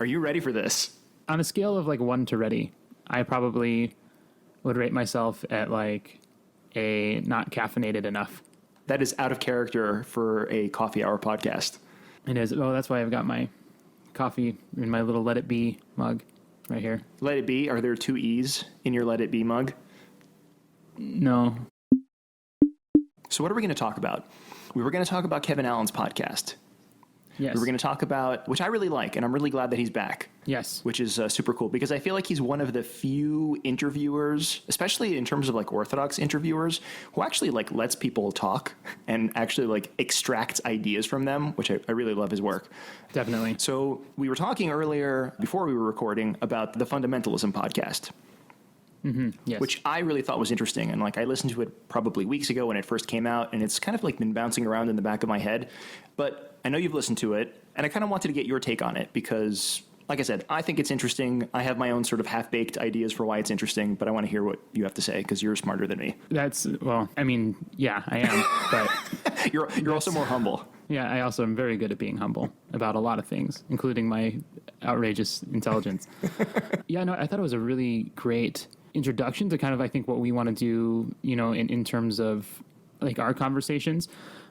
Are you ready for this? On a scale of like 1 to ready, I probably would rate myself at like a not caffeinated enough. That is out of character for a coffee hour podcast. It is. Oh, that's why I've got my coffee in my little Let It Be mug right here. Let It Be? Are there 2 E's in your Let It Be mug? No. So what are we going to talk about? We were going to talk about Kevin Allen's podcast. Yes. We were going to talk about, which I really like, and I'm really glad that he's back. Yes. Which is super cool, because I feel like he's one of the few interviewers, especially in terms of like Orthodox interviewers, who actually like lets people talk and actually like extracts ideas from them, which I really love his work. Definitely. So we were talking earlier, before we were recording, about the Fundamentalism Podcast. Mm-hmm. Yes. Which I really thought was interesting. And like I listened to it probably weeks ago when it first came out, and it's kind of like been bouncing around in the back of my head. But I know you've listened to it, and I kind of wanted to get your take on it because, like I said, I think it's interesting. I have my own sort of half-baked ideas for why it's interesting, but I want to hear what you have to say because you're smarter than me. That's, well, I mean, yeah, I am, but... You're also more humble. Yeah, I also am very good at being humble about a lot of things, including my outrageous intelligence. Yeah, no, I thought it was a really great introduction to kind of, I think, what we want to do, you know, in terms of like our conversations,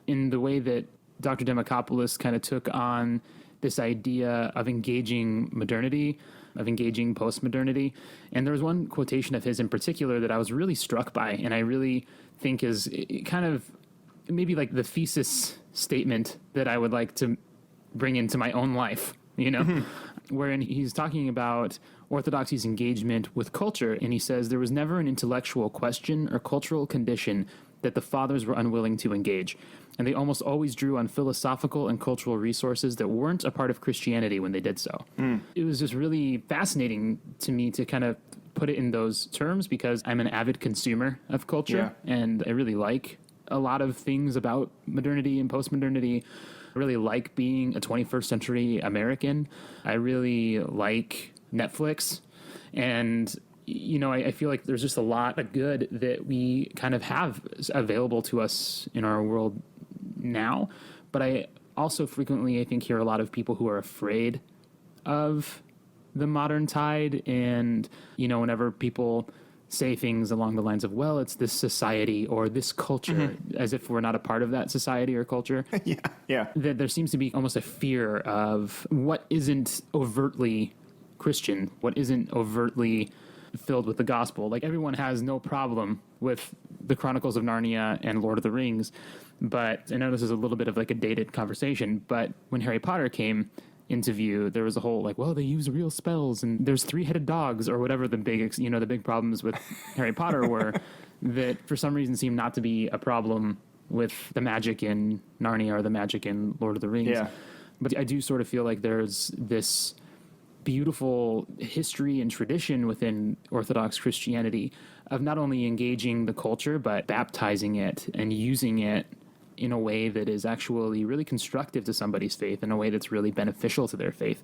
in the way that Dr. Demokopoulos kind of took on this idea of engaging modernity, of engaging postmodernity. And there was one quotation of his in particular that I was really struck by, and I really think is kind of maybe like the thesis statement that I would like to bring into my own life, you know, wherein he's talking about Orthodoxy's engagement with culture. And he says there was never an intellectual question or cultural condition that the fathers were unwilling to engage. And they almost always drew on philosophical and cultural resources that weren't a part of Christianity when they did so. It was just really fascinating to me to kind of put it in those terms because I'm an avid consumer of culture, and I really like a lot of things about modernity and postmodernity. I really like being a 21st century American. I really like Netflix. And, you know, I feel like there's just a lot of good that we kind of have available to us in our world now. But I also frequently, I think, hear a lot of people who are afraid of the modern tide. And, you know, whenever people say things along the lines of, well, it's this society or this culture, as if we're not a part of that society or culture. Yeah. That there seems to be almost a fear of what isn't overtly Christian, what isn't overtly filled with the gospel. Like, everyone has no problem with the Chronicles of Narnia and Lord of the Rings, but I know this is a little bit of like a dated conversation, but when Harry Potter came into view, there was a whole like, well, they use real spells and there's 3-headed dogs or whatever the big, you know, the big problems with Harry Potter were that for some reason seemed not to be a problem with the magic in Narnia or the magic in Lord of the Rings. Yeah. But I do sort of feel like there's this beautiful history and tradition within Orthodox Christianity of not only engaging the culture, but baptizing it and using it in a way that is actually really constructive to somebody's faith, in a way that's really beneficial to their faith.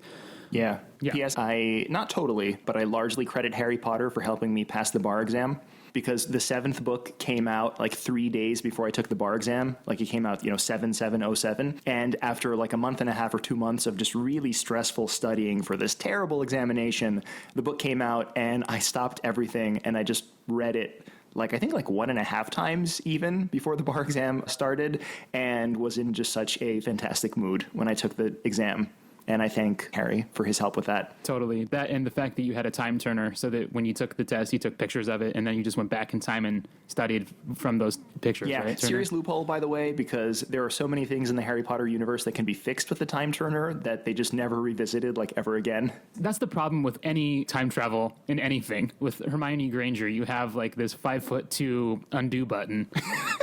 Yeah. P.S. I, not totally, but I largely credit Harry Potter for helping me pass the bar exam, because the 7th book came out like 3 days before I took the bar exam. Like, it came out, 7/7/07. And after like a month and a half or 2 months of just really stressful studying for this terrible examination, the book came out and I stopped everything and I just read it I think 1.5 times even before the bar exam started, and was in just such a fantastic mood when I took the exam. And I thank Harry for his help with that. Totally. That, and the fact that you had a time turner so that when you took the test, you took pictures of it, and then you just went back in time and studied from those pictures. Yeah, right? Serious loophole, by the way, because there are so many things in the Harry Potter universe that can be fixed with the time turner that they just never revisited ever again. That's the problem with any time travel in anything. With Hermione Granger, you have this 5'2" undo button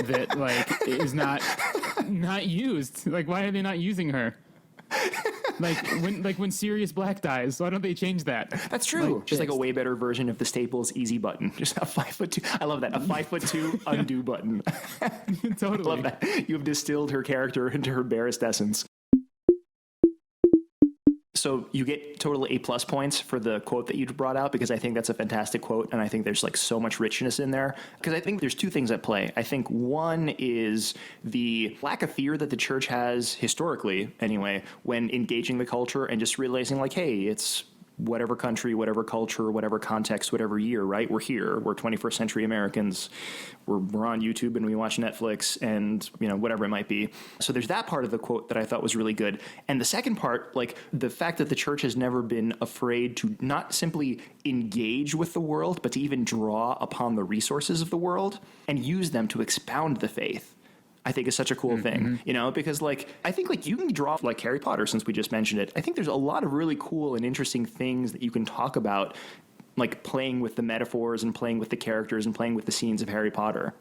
that is not used. Why are they not using her? When Sirius Black dies, why don't they change that? That's true. Just a way better version of the Staples easy button. Just a 5'2". I love that. A 5'2" undo button. Totally. I love that. You have distilled her character into her barest essence. So you get total A+ points for the quote that you brought out, because I think that's a fantastic quote, and I think there's like so much richness in there. Because I think there's two things at play. I think one is the lack of fear that the church has historically, anyway, when engaging the culture and just realizing like, hey, it's whatever country, whatever culture, whatever context, whatever year, right? We're here. We're 21st century Americans. We're on YouTube and we watch Netflix and, whatever it might be. So there's that part of the quote that I thought was really good. And the second part, like the fact that the church has never been afraid to not simply engage with the world, but to even draw upon the resources of the world and use them to expound the faith, I think is such a cool thing, because like, I think like you can draw like Harry Potter, since we just mentioned it. I think there's a lot of really cool and interesting things that you can talk about, like playing with the metaphors and playing with the characters and playing with the scenes of Harry Potter,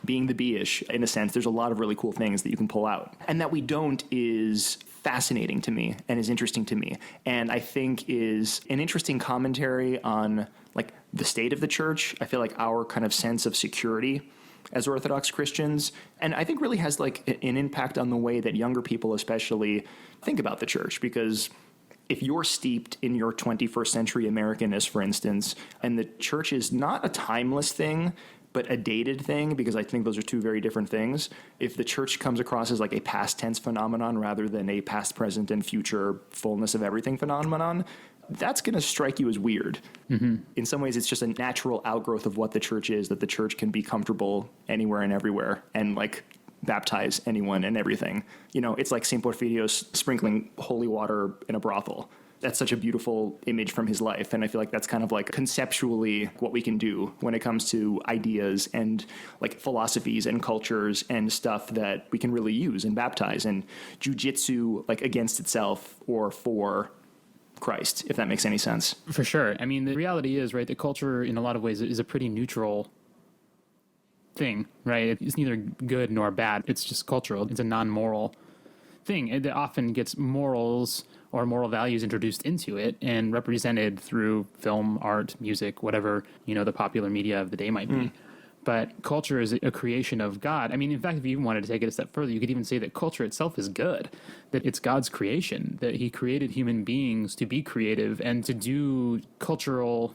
being the bee-ish in a sense. There's a lot of really cool things that you can pull out, and that we don't is fascinating to me and is interesting to me. And I think is an interesting commentary on like the state of the church. I feel like our kind of sense of security as Orthodox Christians, and I think really has like an impact on the way that younger people especially think about the church. Because if you're steeped in your 21st century Americanness, for instance, and the church is not a timeless thing, but a dated thing, because I think those are two very different things. If the church comes across as like a past tense phenomenon rather than a past, present, and future fullness of everything phenomenon, that's going to strike you as weird. In some ways, it's just a natural outgrowth of what the church is, that the church can be comfortable anywhere and everywhere and like baptize anyone and everything. It's like St. Porphyrios sprinkling holy water in a brothel. That's such a beautiful image from his life. And I feel like that's kind of like conceptually what we can do when it comes to ideas and like philosophies and cultures and stuff that we can really use and baptize, and jujitsu like against itself or for Christ, if that makes any sense. For sure. I mean, the reality is, right, that culture in a lot of ways is a pretty neutral thing, right? It's neither good nor bad. It's just cultural. It's a non-moral thing. It often gets morals or moral values introduced into it and represented through film, art, music, whatever, the popular media of the day might be. But culture is a creation of God. I mean, in fact, if you even wanted to take it a step further, you could even say that culture itself is good, that it's God's creation, that he created human beings to be creative and to do cultural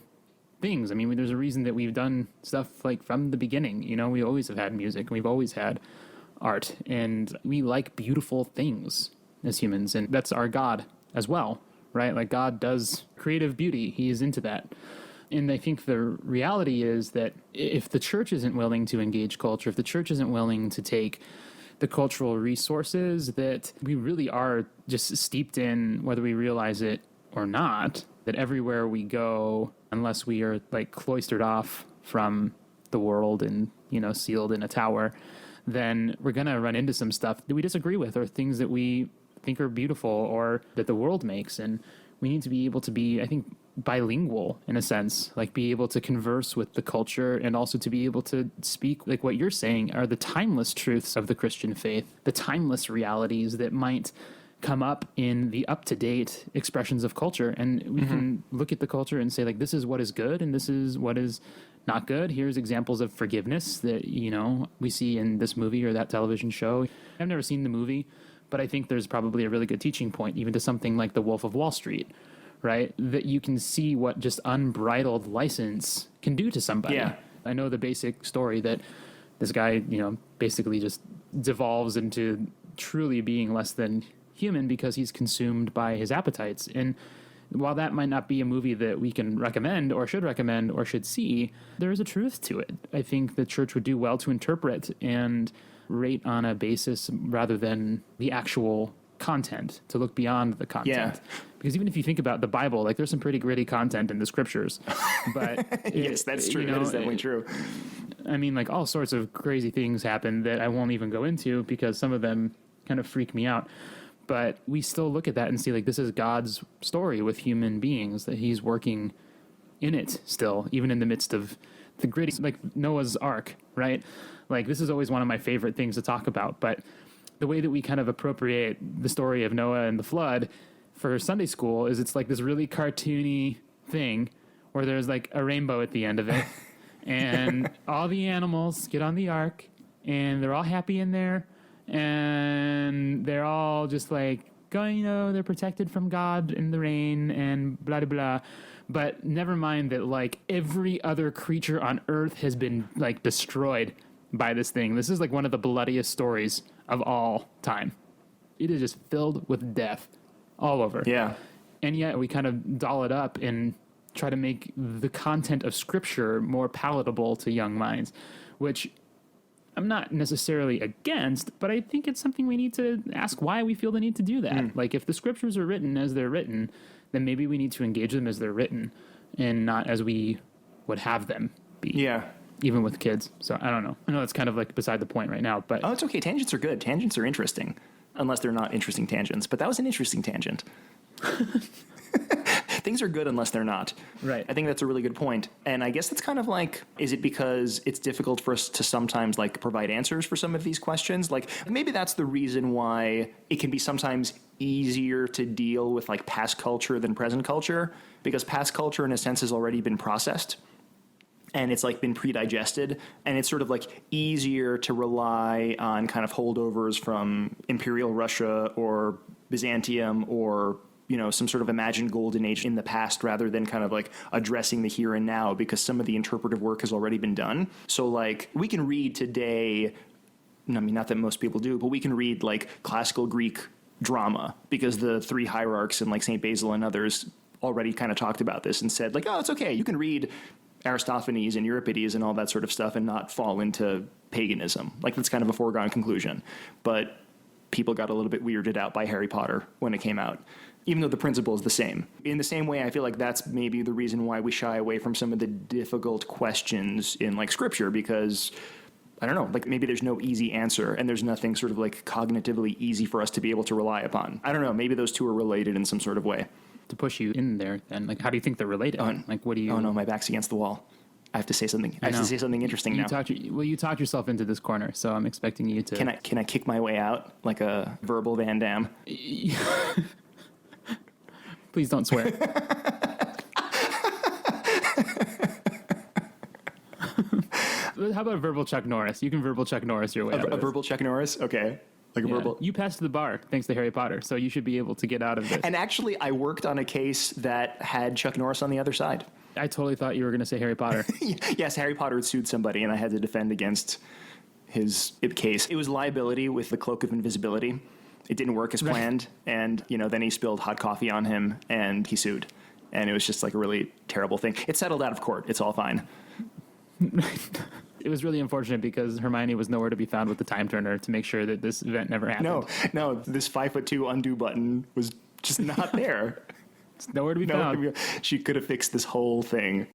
things. I mean, there's a reason that we've done stuff like from the beginning. We always have had music, and we've always had art, and we like beautiful things as humans, and that's our God as well, right? Like God does creative beauty. He is into that. And I think the reality is that if the church isn't willing to engage culture, if the church isn't willing to take the cultural resources that we really are just steeped in, whether we realize it or not, that everywhere we go, unless we are like cloistered off from the world and, sealed in a tower, then we're going to run into some stuff that we disagree with, or things that we think are beautiful or that the world makes. And we need to be able to be, I think, bilingual in a sense, like be able to converse with the culture and also to be able to speak, like what you're saying are the timeless truths of the Christian faith, the timeless realities that might come up in the up-to-date expressions of culture. And we can look at the culture and say, like, this is what is good and this is what is not good. Here's examples of forgiveness that, we see in this movie or that television show. I've never seen the movie, but I think there's probably a really good teaching point, even to something like The Wolf of Wall Street, right? That you can see what just unbridled license can do to somebody. Yeah. I know the basic story that this guy, basically just devolves into truly being less than human because he's consumed by his appetites. And while that might not be a movie that we can recommend or should see, there is a truth to it. I think the church would do well to interpret and rate on a basis rather than the actual content, to look beyond the content. Yeah. Because even if you think about the Bible, like there's some pretty gritty content in the scriptures. But yes, that's true. That is definitely true. I mean, like all sorts of crazy things happen that I won't even go into because some of them kind of freak me out. But we still look at that and see, like, this is God's story with human beings, that he's working in it still, even in the midst of the gritty, like Noah's Ark, right? Like, this is always one of my favorite things to talk about. But the way that we kind of appropriate the story of Noah and the flood for Sunday school is it's like this really cartoony thing where there's like a rainbow at the end of it and all the animals get on the ark and they're all happy in there and they're all just like going, they're protected from God in the rain and blah, blah, blah. But never mind that, like, every other creature on Earth has been, like, destroyed by this thing. This is, like, one of the bloodiest stories of all time. It is just filled with death all over. Yeah. And yet we kind of doll it up and try to make the content of Scripture more palatable to young minds, which I'm not necessarily against, but I think it's something we need to ask why we feel the need to do that. Like, if the Scriptures are written as they're written, then maybe we need to engage them as they're written and not as we would have them be. Yeah. Even with kids. So I don't know. I know that's kind of like beside the point right now, but... Oh, it's okay. Tangents are good. Tangents are interesting. Unless they're not interesting tangents. But that was an interesting tangent. Things are good unless they're not. Right. I think that's a really good point. And I guess it's kind of like, is it because it's difficult for us to sometimes like provide answers for some of these questions? Like maybe that's the reason why it can be sometimes easier to deal with like past culture than present culture, because past culture in a sense has already been processed. And it's like been pre-digested, and it's sort of like easier to rely on kind of holdovers from Imperial Russia or Byzantium or, you know, some sort of imagined golden age in the past rather than kind of like addressing the here and now, because some of the interpretive work has already been done. So like we can read today, I mean, not that most people do, but we can read like classical Greek drama because the three hierarchs and like St. Basil and others already kind of talked about this and said like, oh, it's okay. You can read Aristophanes and Euripides and all that sort of stuff and not fall into paganism. Like that's kind of a foregone conclusion. But people got a little bit weirded out by Harry Potter when it came out, even though the principle is the same. In the same way, I feel like that's maybe the reason why we shy away from some of the difficult questions in like scripture, because I don't know, like maybe there's no easy answer and there's nothing sort of like cognitively easy for us to be able to rely upon. I don't know, maybe those two are related in some sort of way. To push you in there, then, like, how do you think they're related? Like, what do you... Oh, no, my back's against the wall. I have to say something. I have to say something interesting now. You talked yourself into this corner, so I'm expecting you to... Can I kick my way out like a verbal Van Damme? Please don't swear. How about verbal Chuck Norris? You can verbal Chuck Norris your way out of this. A verbal Chuck Norris? Okay. Like a verbal. You passed the bar thanks to Harry Potter, so you should be able to get out of this. And actually, I worked on a case that had Chuck Norris on the other side. I totally thought you were going to say Harry Potter. Yes, Harry Potter had sued somebody, and I had to defend against his case. It was liability with the cloak of invisibility. It didn't work as planned, and then he spilled hot coffee on him, and he sued. And it was just like a really terrible thing. It settled out of court. It's all fine. It was really unfortunate because Hermione was nowhere to be found with the time turner to make sure that this event never happened. No, this 5'2" undo button was just not there. It's nowhere to be found. She could have fixed this whole thing.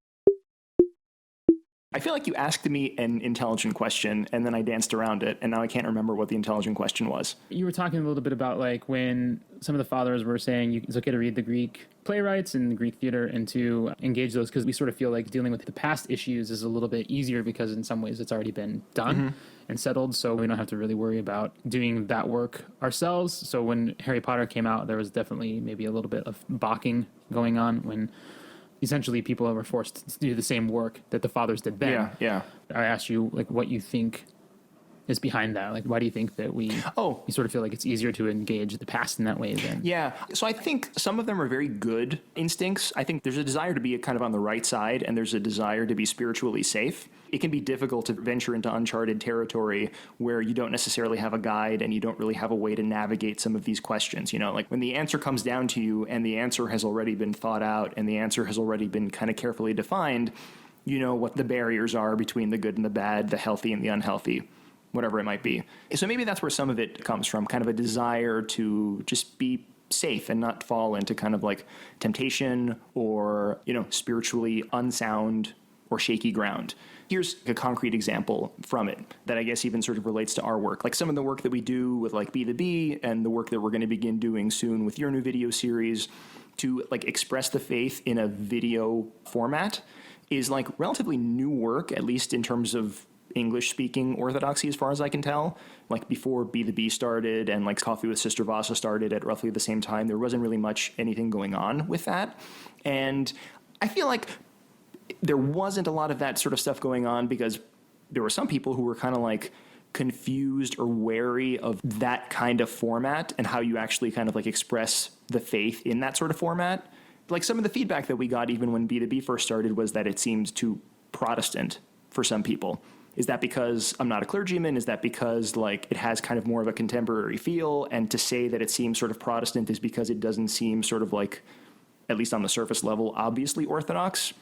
I feel like you asked me an intelligent question and then I danced around it, and now I can't remember what the intelligent question was. You were talking a little bit about like when some of the fathers were saying it's okay to read the Greek playwrights and the Greek theater and to engage those, because we sort of feel like dealing with the past issues is a little bit easier because in some ways it's already been done and settled, so we don't have to really worry about doing that work ourselves. So when Harry Potter came out, there was definitely maybe a little bit of balking going on when essentially people were forced to do the same work that the fathers did then. Yeah. I asked you like what you think is behind that. Like, why do you think that we sort of feel like it's easier to engage the past in that way then? Yeah. So I think some of them are very good instincts. I think there's a desire to be kind of on the right side, and there's a desire to be spiritually safe. It can be difficult to venture into uncharted territory where you don't necessarily have a guide and you don't really have a way to navigate some of these questions. Like when the answer comes down to you and the answer has already been thought out and the answer has already been kind of carefully defined, you know what the barriers are between the good and the bad, the healthy and the unhealthy, whatever it might be. So maybe that's where some of it comes from, kind of a desire to just be safe and not fall into kind of like temptation or, spiritually unsound or shaky ground. Here's a concrete example from it that I guess even sort of relates to our work. Like some of the work that we do with like Be the Bee and the work that we're going to begin doing soon with your new video series to like express the faith in a video format is like relatively new work, at least in terms of English-speaking Orthodoxy, as far as I can tell. Like before Be the Bee started and like Coffee with Sister Vasa started at roughly the same time, there wasn't really much anything going on with that. And I feel like there wasn't a lot of that sort of stuff going on because there were some people who were kind of like confused or wary of that kind of format and how you actually kind of like express the faith in that sort of format. Like some of the feedback that we got even when B2B first started was that it seems too Protestant for some people. Is that because I'm not a clergyman? Is that because like it has kind of more of a contemporary feel? And to say that it seems sort of Protestant is because it doesn't seem sort of like, at least on the surface level, obviously Orthodox?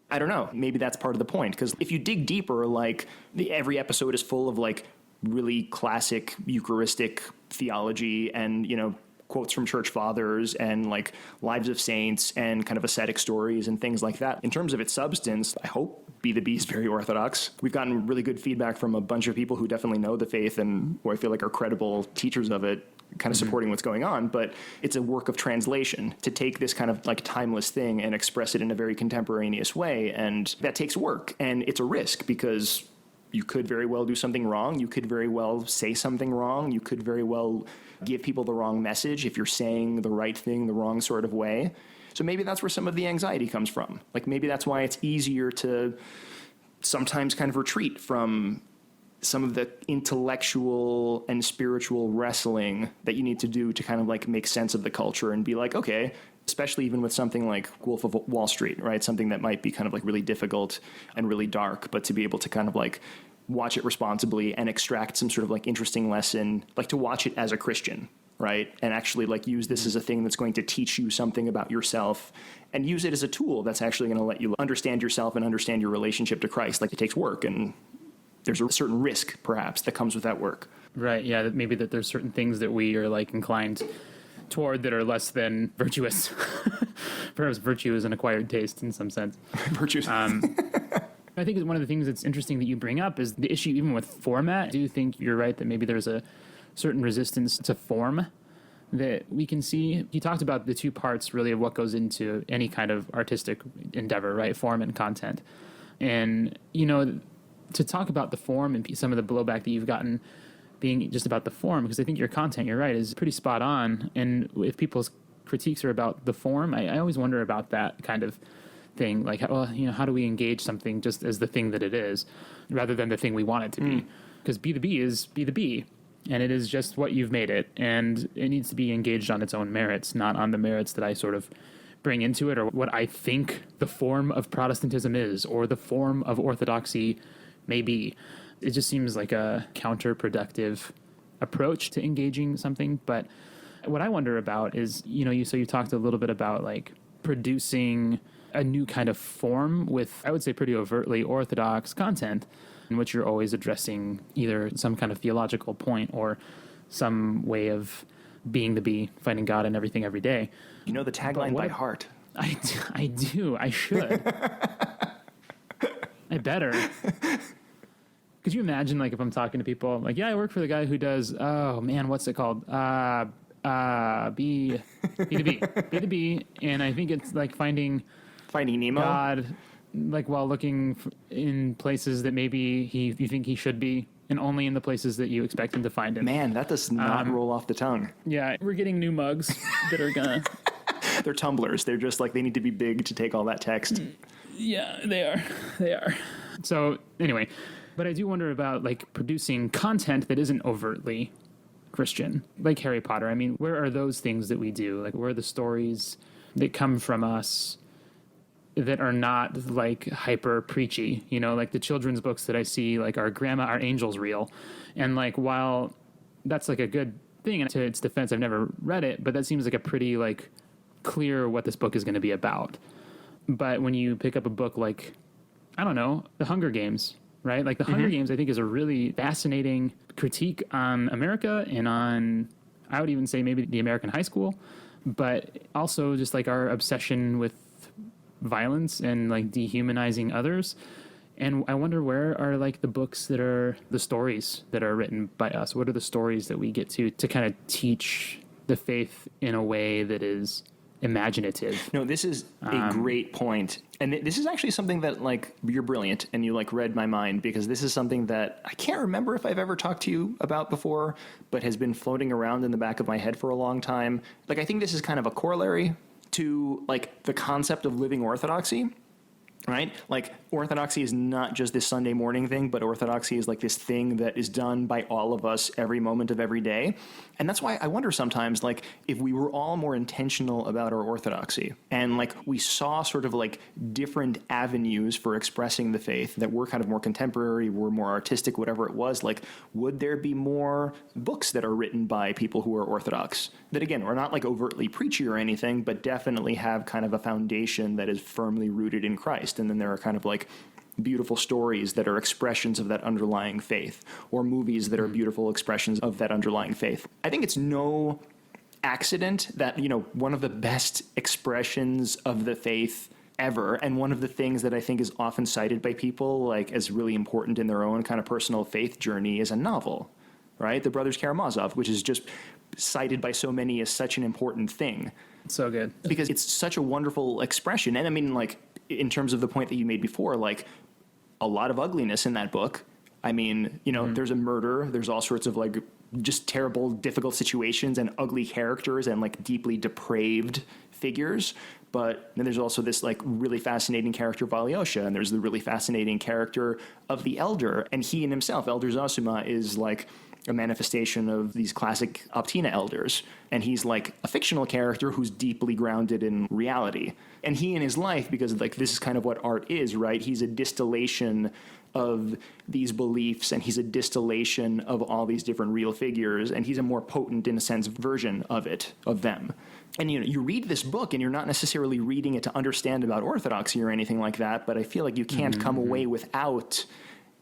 I don't know. Maybe that's part of the point. Because if you dig deeper, like every episode is full of like really classic Eucharistic theology and, you know, quotes from church fathers and like lives of saints and kind of ascetic stories and things like that. In terms of its substance, I hope B2B is very Orthodox. We've gotten really good feedback from a bunch of people who definitely know the faith and who I feel like are credible teachers of it, kind of supporting what's going on. But it's a work of translation to take this kind of like timeless thing and express it in a very contemporaneous way. And that takes work. And it's a risk because you could very well do something wrong. You could very well say something wrong. You could very well give people the wrong message if you're saying the right thing the wrong sort of way. So maybe that's where some of the anxiety comes from. Like maybe that's why it's easier to sometimes kind of retreat from some of the intellectual and spiritual wrestling that you need to do to kind of like make sense of the culture and be like, okay, especially even with something like Wolf of Wall Street, right? Something that might be kind of like really difficult and really dark, but to be able to kind of like watch it responsibly and extract some sort of like interesting lesson, like to watch it as a Christian, right? And actually like use this as a thing that's going to teach you something about yourself and use it as a tool that's actually going to let you understand yourself and understand your relationship to Christ. Like it takes work and there's a certain risk perhaps that comes with that work. Right. Yeah. That maybe that there's certain things that we are like inclined toward that are less than virtuous. Perhaps virtue is an acquired taste in some sense. Virtues. I think one of the things that's interesting that you bring up is the issue even with format. I do think you're right that maybe there's a certain resistance to form that we can see. You talked about the two parts really of what goes into any kind of artistic endeavor, right? Form and content. And, you know, to talk about the form and some of the blowback that you've gotten being just about the form, because I think your content, you're right, is pretty spot on. And if people's critiques are about the form, I always wonder about that kind of thing, like, well, you know, how do we engage something just as the thing that it is rather than the thing we want it to be? Because B2B is B2B and it is just what you've made it, and it needs to be engaged on its own merits, not on the merits that I sort of bring into it or what I think the form of Protestantism is or the form of Orthodoxy may be. It just seems like a counterproductive approach to engaging something. But what I wonder about is, you know, you talked a little bit about like producing a new kind of form with, I would say, pretty overtly Orthodox content in which you're always addressing either some kind of theological point or some way of being the bee, finding God in everything every day. You know the tagline by heart. I do. I should. I better. Could you imagine, like, if I'm talking to people, like, yeah, I work for the guy who does, oh, man, what's it called? B2B. And I think it's like Finding Nemo? God, like, while looking in places that maybe you think he should be, and only in the places that you expect him to find him. Man, that does not roll off the tongue. Yeah, we're getting new mugs that are gonna... They're tumblers. They're just like, they need to be big to take all that text. Yeah, they are. So, anyway, but I do wonder about, like, producing content that isn't overtly Christian, like Harry Potter. I mean, where are those things that we do? Like, where are the stories that come from us that are not like hyper preachy, you know, like the children's books that I see, like Our Angel's Real. And like, while that's like a good thing, and to its defense, I've never read it, but that seems like a pretty like clear what this book is going to be about. But when you pick up a book like, I don't know, The Hunger Games, right? Like The Hunger Games, I think, is a really fascinating critique on America and on, I would even say maybe the American high school, but also just like our obsession with violence and like dehumanizing others. And I wonder, where are like the books that are the stories that are written by us? What are the stories that we get to kind of teach the faith in a way that is imaginative? No, this is a great point. And this is actually something that, like, you're brilliant and you like read my mind, because this is something that I can't remember if I've ever talked to you about before, but has been floating around in the back of my head for a long time. Like, I think this is kind of a corollary to like the concept of living orthodoxy. right? Like, Orthodoxy is not just this Sunday morning thing, but Orthodoxy is like this thing that is done by all of us every moment of every day. And that's why I wonder sometimes, like, if we were all more intentional about our Orthodoxy and, like, we saw sort of, like, different avenues for expressing the faith that were kind of more contemporary, were more artistic, whatever it was, like, would there be more books that are written by people who are Orthodox that, again, are not, like, overtly preachy or anything, but definitely have kind of a foundation that is firmly rooted in Christ? And then there are kind of like beautiful stories that are expressions of that underlying faith, or movies that are beautiful expressions of that underlying faith. I think it's no accident that, you know, one of the best expressions of the faith ever, and one of the things that I think is often cited by people like as really important in their own kind of personal faith journey, is a novel, right? The Brothers Karamazov, which is just cited by so many as such an important thing. So good. Because it's such a wonderful expression. And I mean, like, in terms of the point that you made before, like, a lot of ugliness in that book. I mean, you know, there's a murder, there's all sorts of, like, just terrible, difficult situations and ugly characters and, like, deeply depraved figures. But then there's also this, like, really fascinating character of Alyosha, and there's the really fascinating character of the elder. And he in himself, Elder Zosima, is, like, a manifestation of these classic Optina elders. And he's like a fictional character who's deeply grounded in reality. And he in his life, because like this is kind of what art is, right? He's a distillation of these beliefs, and he's a distillation of all these different real figures, and he's a more potent, in a sense, version of it, of them. And, you know, you read this book and you're not necessarily reading it to understand about Orthodoxy or anything like that, but I feel like you can't come away without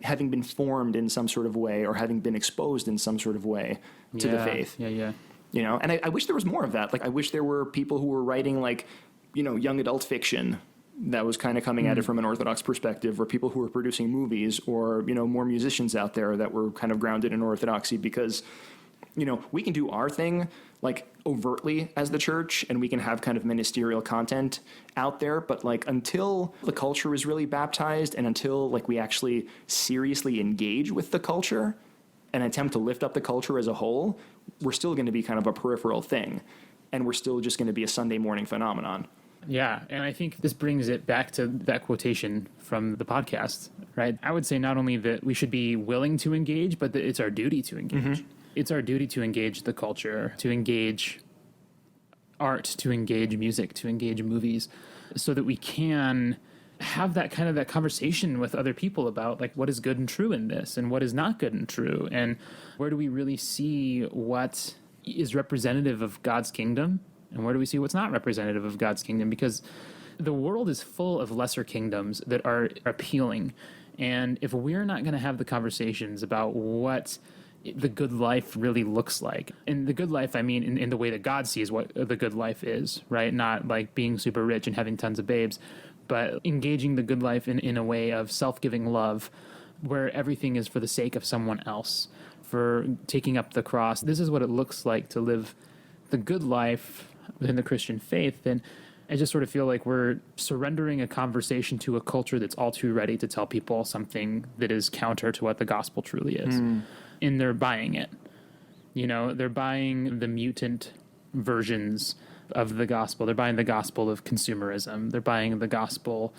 having been formed in some sort of way, or having been exposed in some sort of way to the faith. Yeah. You know, and I wish there was more of that. Like, I wish there were people who were writing, like, you know, young adult fiction that was kind of coming at it from an Orthodox perspective, or people who were producing movies, or, you know, more musicians out there that were kind of grounded in Orthodoxy, because, you know, we can do our thing, like, overtly as the church, and we can have kind of ministerial content out there, but, like, until the culture is really baptized, and until, like, we actually seriously engage with the culture and attempt to lift up the culture as a whole, we're still going to be kind of a peripheral thing, and we're still just going to be a Sunday morning phenomenon. Yeah, and I think this brings it back to that quotation from the podcast, right? I would say not only that we should be willing to engage, but that it's our duty to engage. It's our duty to engage the culture, to engage art, to engage music, to engage movies, so that we can have that kind of that conversation with other people about, like, what is good and true in this, and what is not good and true, and where do we really see what is representative of God's kingdom, and where do we see what's not representative of God's kingdom? Because the world is full of lesser kingdoms that are appealing, and if we're not going to have the conversations about what the good life really looks like. And the good life, I mean, in the way that God sees what the good life is, right? Not like being super rich and having tons of babes, but engaging the good life in a way of self-giving love, where everything is for the sake of someone else, for taking up the cross. This is what it looks like to live the good life within the Christian faith. And I just sort of feel like we're surrendering a conversation to a culture that's all too ready to tell people something that is counter to what the gospel truly is. And they're buying it. You know, they're buying the mutant versions of the gospel. They're buying the gospel of consumerism. They're buying the gospel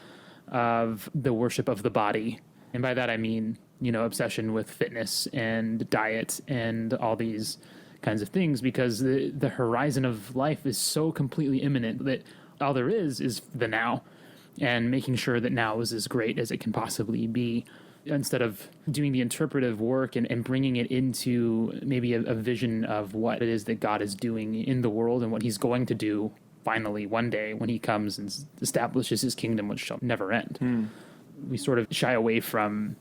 of the worship of the body. And by that I mean, you know, obsession with fitness and diet and all these kinds of things, because the horizon of life is so completely imminent that all there is the now, and making sure that now is as great as it can possibly be, instead of doing the interpretive work and bringing it into maybe a vision of what it is that God is doing in the world and what he's going to do finally one day when he comes and establishes his kingdom, which shall never end. We sort of shy away from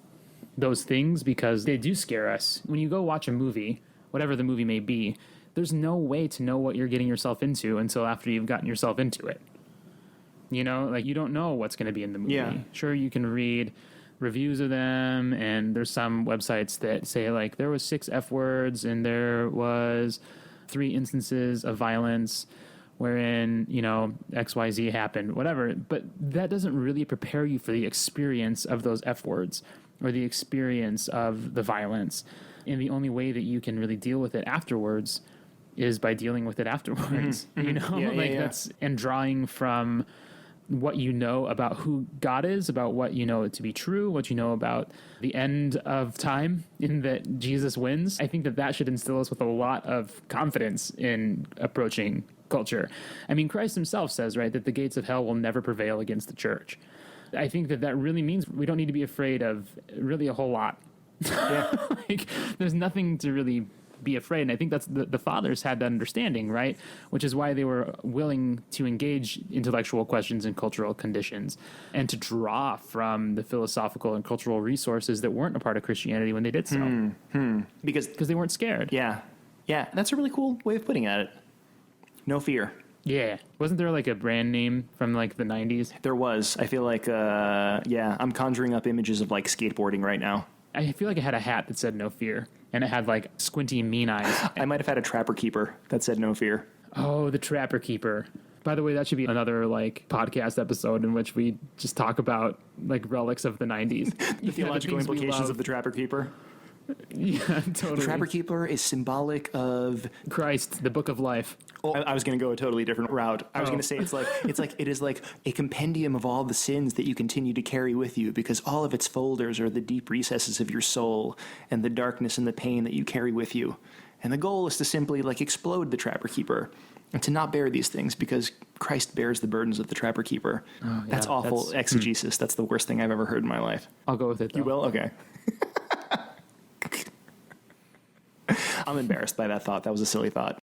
those things because they do scare us. When you go watch a movie, whatever the movie may be, there's no way to know what you're getting yourself into until after you've gotten yourself into it. You know, like, you don't know what's going to be in the movie. Yeah. Sure, you can read reviews of them, and there's some websites that say, like, there was 6 F words and there was 3 instances of violence wherein, you know, XYZ happened, whatever. But that doesn't really prepare you for the experience of those F words or the experience of the violence. And the only way that you can really deal with it afterwards is by dealing with it afterwards. You know, That's and drawing from what you know about who God is, about what you know to be true, what you know about the end of time, in that Jesus wins. I think that should instill us with a lot of confidence in approaching culture. I mean, Christ himself says, right, that the gates of hell will never prevail against the church. I think that really means we don't need to be afraid of really a whole lot. Yeah. Like, there's nothing to really be afraid. And I think that's the fathers had that understanding, right? Which is why they were willing to engage intellectual questions and cultural conditions and to draw from the philosophical and cultural resources that weren't a part of Christianity when they did so. Because they weren't scared. Yeah. Yeah. That's a really cool way of putting it. No fear. Yeah. Wasn't there like a brand name from like the 90s? There was. I feel like, I'm conjuring up images of like skateboarding right now. I feel like I had a hat that said no fear, and it had like squinty mean eyes. I might have had a Trapper Keeper that said no fear. Oh, the Trapper Keeper. By the way, that should be another like podcast episode in which we just talk about like relics of the 90s. The theological implications of the Trapper Keeper. Yeah, totally. The Trapper Keeper is symbolic of Christ, the book of life. Oh, I was going to go a totally different route. I was going to say it is like a compendium of all the sins that you continue to carry with you, because all of its folders are the deep recesses of your soul and the darkness and the pain that you carry with you. And the goal is to simply like explode the Trapper Keeper and to not bear these things, because Christ bears the burdens of the Trapper Keeper. Oh, yeah, that's awful exegesis. That's the worst thing I've ever heard in my life. I'll go with it, though. You will? Okay. I'm embarrassed by that thought. That was a silly thought.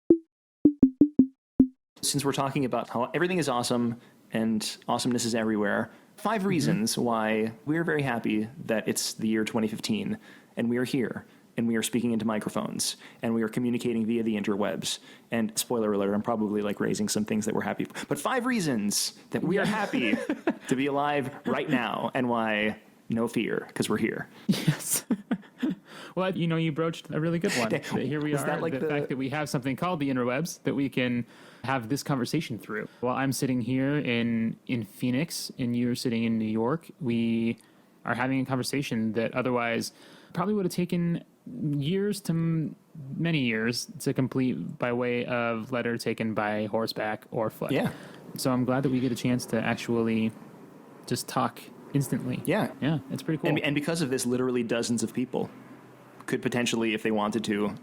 Since we're talking about how everything is awesome and awesomeness is everywhere, 5 reasons why we're very happy that it's the year 2015 and we are here and we are speaking into microphones and we are communicating via the interwebs. And spoiler alert, I'm probably like raising some things that we're happy for. But 5 reasons that we are happy to be alive right now, and why no fear, because we're here. Yes. Well, you broached a really good one. That here we are, like the fact that we have something called the interwebs that we can have this conversation through. While I'm sitting here in Phoenix and you're sitting in New York, we are having a conversation that otherwise probably would have taken years to many years to complete by way of letter taken by horseback or foot. Yeah. So I'm glad that we get a chance to actually just talk instantly. Yeah. Yeah, it's pretty cool. And because of this, literally dozens of people could potentially, if they wanted to,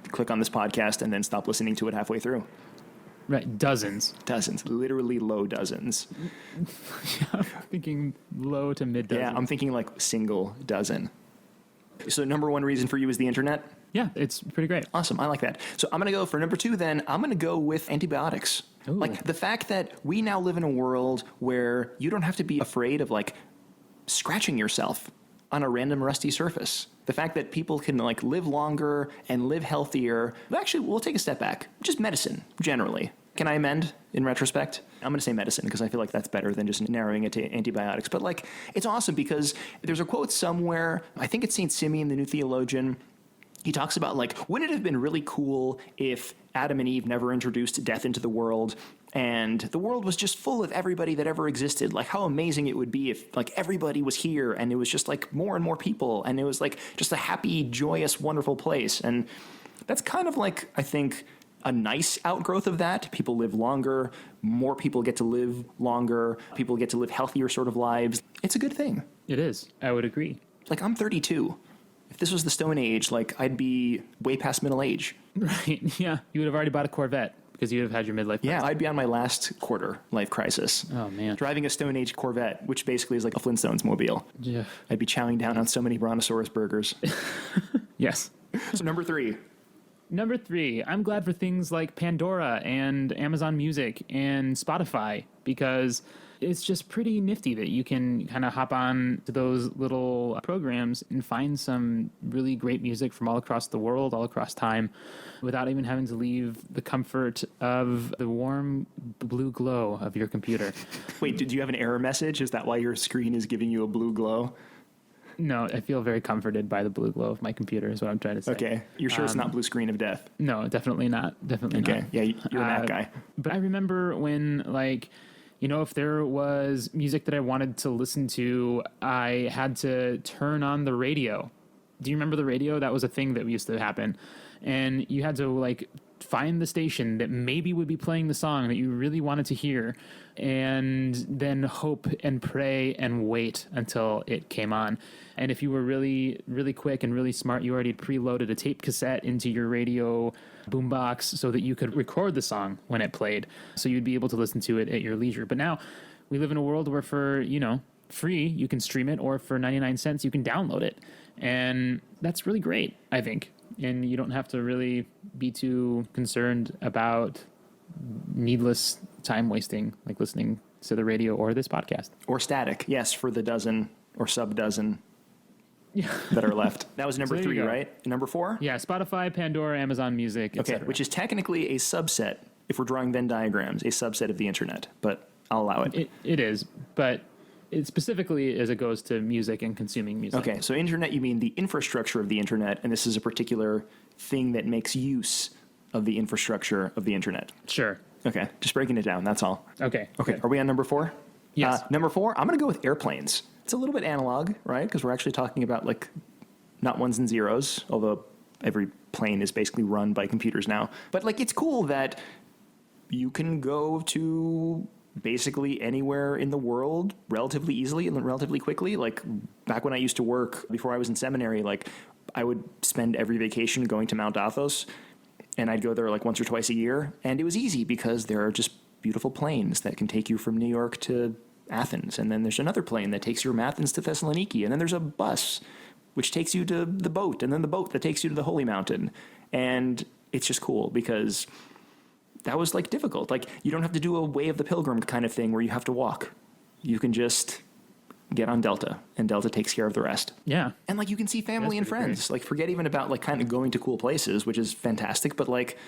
click on this podcast and then stop listening to it halfway through. Right, dozens, literally low dozens. Yeah, I'm thinking low to mid dozens. Yeah, I'm thinking like single dozen. So number 1 reason for you is the internet? Yeah, it's pretty great. Awesome, I like that. So I'm going to go for number 2 then. I'm going to go with antibiotics. Ooh. Like the fact that we now live in a world where you don't have to be afraid of like scratching yourself on a random rusty surface. The fact that people can like live longer and live healthier. Actually, we'll take a step back. Just medicine, generally. Can I amend in retrospect? I'm going to say medicine because I feel like that's better than just narrowing it to antibiotics. But like, it's awesome because there's a quote somewhere, I think it's St. Simeon, the new theologian. He talks about like, wouldn't it have been really cool if Adam and Eve never introduced death into the world and the world was just full of everybody that ever existed? Like how amazing it would be if like everybody was here and it was just like more and more people and it was like just a happy, joyous, wonderful place. And that's kind of like, I think, a nice outgrowth of that. People live longer, more people get to live longer, people get to live healthier sort of lives. It's a good thing. It is. I would agree. Like I'm 32. If this was the Stone Age, like I'd be way past middle age. Right. Yeah. You would have already bought a Corvette because you would have had your midlife crisis. Yeah, I'd be on my last quarter life crisis. Oh, man. Driving a Stone Age Corvette, which basically is like a Flintstones mobile. Yeah. I'd be chowing down on so many Brontosaurus burgers. Yes. So number 3. Number 3, I'm glad for things like Pandora and Amazon Music and Spotify, because it's just pretty nifty that you can kind of hop on to those little programs and find some really great music from all across the world, all across time, without even having to leave the comfort of the warm blue glow of your computer. Wait, did you have an error message? Is that why your screen is giving you a blue glow? No, I feel very comforted by the blue glow of my computer is what I'm trying to say. Okay. You're sure it's not blue screen of death? No, definitely not. Definitely not. Okay. Yeah, you're a Mac guy. But I remember when, like, if there was music that I wanted to listen to, I had to turn on the radio. Do you remember the radio? That was a thing that used to happen. And you had to, like, find the station that maybe would be playing the song that you really wanted to hear, and then hope and pray and wait until it came on. And if you were really, really quick and really smart, you already preloaded a tape cassette into your radio boombox so that you could record the song when it played, so you'd be able to listen to it at your leisure. But now we live in a world where for, free, you can stream it, or for 99 cents, you can download it. And that's really great, I think. And you don't have to really be too concerned about needless time wasting, like listening to the radio or this podcast. Or static, yes, for the dozen or sub-dozen that are left. That was number 3, right? Number 4? Yeah, Spotify, Pandora, Amazon Music, etc. Okay, which is technically a subset, if we're drawing Venn diagrams, a subset of the internet, but I'll allow it. It is, but it specifically as it goes to music and consuming music. Okay, so internet, you mean the infrastructure of the internet, and this is a particular thing that makes use of the infrastructure of the internet. Sure. Okay, just breaking it down, that's all. Okay. Are we on number 4? Yes. Number 4, I'm going to go with airplanes. It's a little bit analog, right? Because we're actually talking about, like, not ones and zeros, although every plane is basically run by computers now. But, like, it's cool that you can go to basically anywhere in the world relatively easily and relatively quickly. Like, back when I used to work, before I was in seminary, like, I would spend every vacation going to Mount Athos, and I'd go there, like, once or twice a year. And it was easy because there are just beautiful planes that can take you from New York to Athens, and then there's another plane that takes you from Athens to Thessaloniki, and then there's a bus which takes you to the boat, and then the boat that takes you to the Holy Mountain. And it's just cool because that was, like, difficult. Like, you don't have to do a Way of the Pilgrim kind of thing where you have to walk. You can just get on Delta, and Delta takes care of the rest. Yeah. And, like, you can see family and friends. Great. Like, forget even about, like, kind of going to cool places, which is fantastic, but, like,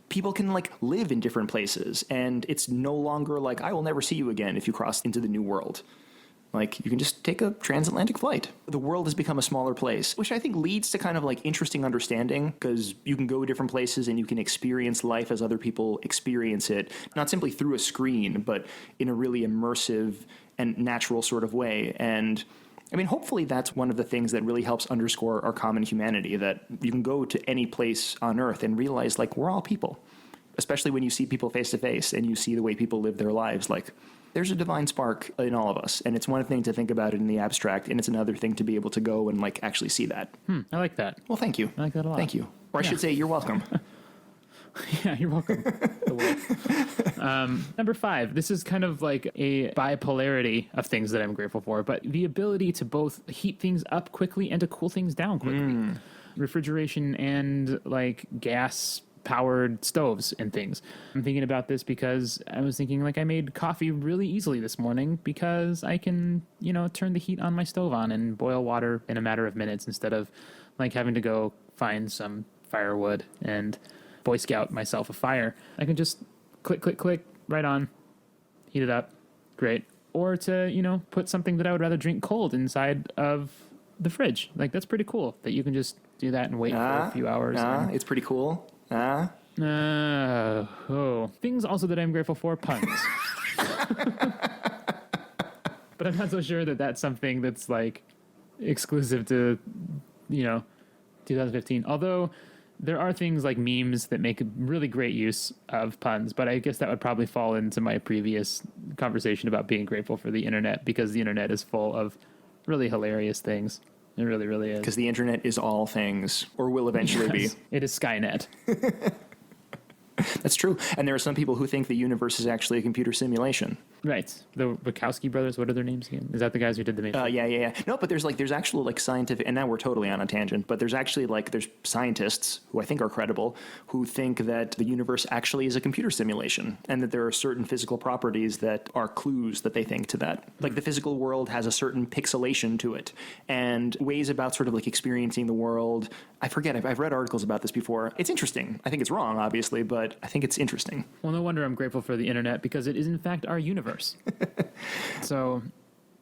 people can, like, live in different places, and it's no longer like, I will never see you again if you cross into the new world. Like, you can just take a transatlantic flight. The world has become a smaller place, which I think leads to kind of, like, interesting understanding, because you can go different places and you can experience life as other people experience it, not simply through a screen, but in a really immersive and natural sort of way. And I mean, hopefully that's one of the things that really helps underscore our common humanity, that you can go to any place on Earth and realize, like, we're all people, especially when you see people face to face and you see the way people live their lives. Like, there's a divine spark in all of us. And it's one thing to think about it in the abstract, and it's another thing to be able to go and, like, actually see that. I like that. Well, thank you. I like that a lot. Thank you. Or I should say, you're welcome. Yeah, you're welcome. Number 5, this is kind of like a bipolarity of things that I'm grateful for, but the ability to both heat things up quickly and to cool things down quickly. Refrigeration and, like, gas powered stoves and things. I'm thinking about this because I was thinking, like, I made coffee really easily this morning because I can, turn the heat on my stove on and boil water in a matter of minutes instead of, like, having to go find some firewood and Boy Scout myself a fire. I can just click, right on, heat it up, great. Or to, put something that I would rather drink cold inside of the fridge. Like, that's pretty cool that you can just do that and wait for a few hours. It's pretty cool. Things also that I'm grateful for, puns. But I'm not so sure that that's something that's, like, exclusive to, 2015. Although there are things like memes that make really great use of puns, but I guess that would probably fall into my previous conversation about being grateful for the internet, because the internet is full of really hilarious things. It really, really is. Because the internet is all things, or will eventually be. It is Skynet. That's true. And there are some people who think the universe is actually a computer simulation. Right. The Wachowski brothers, what are their names again? Is that the guys who did the Matrix? Yeah. No, but there's actual, like, scientific, and now we're totally on a tangent, but there's actually, like, there's scientists who I think are credible who think that the universe actually is a computer simulation, and that there are certain physical properties that are clues that they think to that. Like, the physical world has a certain pixelation to it, and ways about sort of, like, experiencing the world. I forget, I've read articles about this before. It's interesting. I think it's wrong, obviously, but I think it's interesting. Well, no wonder I'm grateful for the internet, because it is, in fact, our universe. So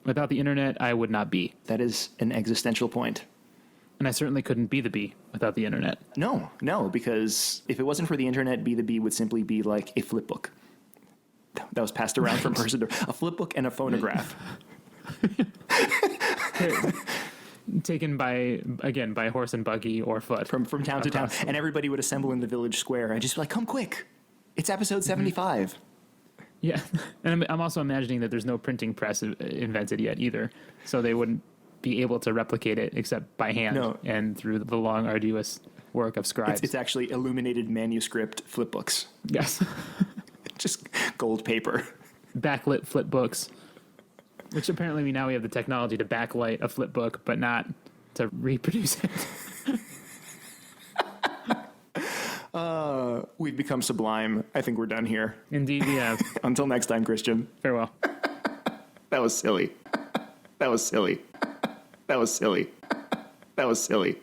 without the internet, I would not be. That is an existential point. And I certainly couldn't be the bee without the internet. No, because if it wasn't for the internet, Be the Bee would simply be like a flip book that was passed around from person to a flip book and a phonograph. taken by horse and buggy or foot from town to town, and everybody would assemble in the village square and just be like, "Come quick, it's episode 75." Yeah, and I'm also imagining that there's no printing press invented yet either, so they wouldn't be able to replicate it except by hand and through the long, arduous work of scribes. It's actually illuminated manuscript flip books. Yes. Just gold paper. Backlit flip books, which apparently we have the technology to backlight a flip book, but not to reproduce it. We've become sublime. I think we're done here. Indeed, we have. Until next time, Christian. Farewell. That was silly. That was silly. That was silly. That was silly.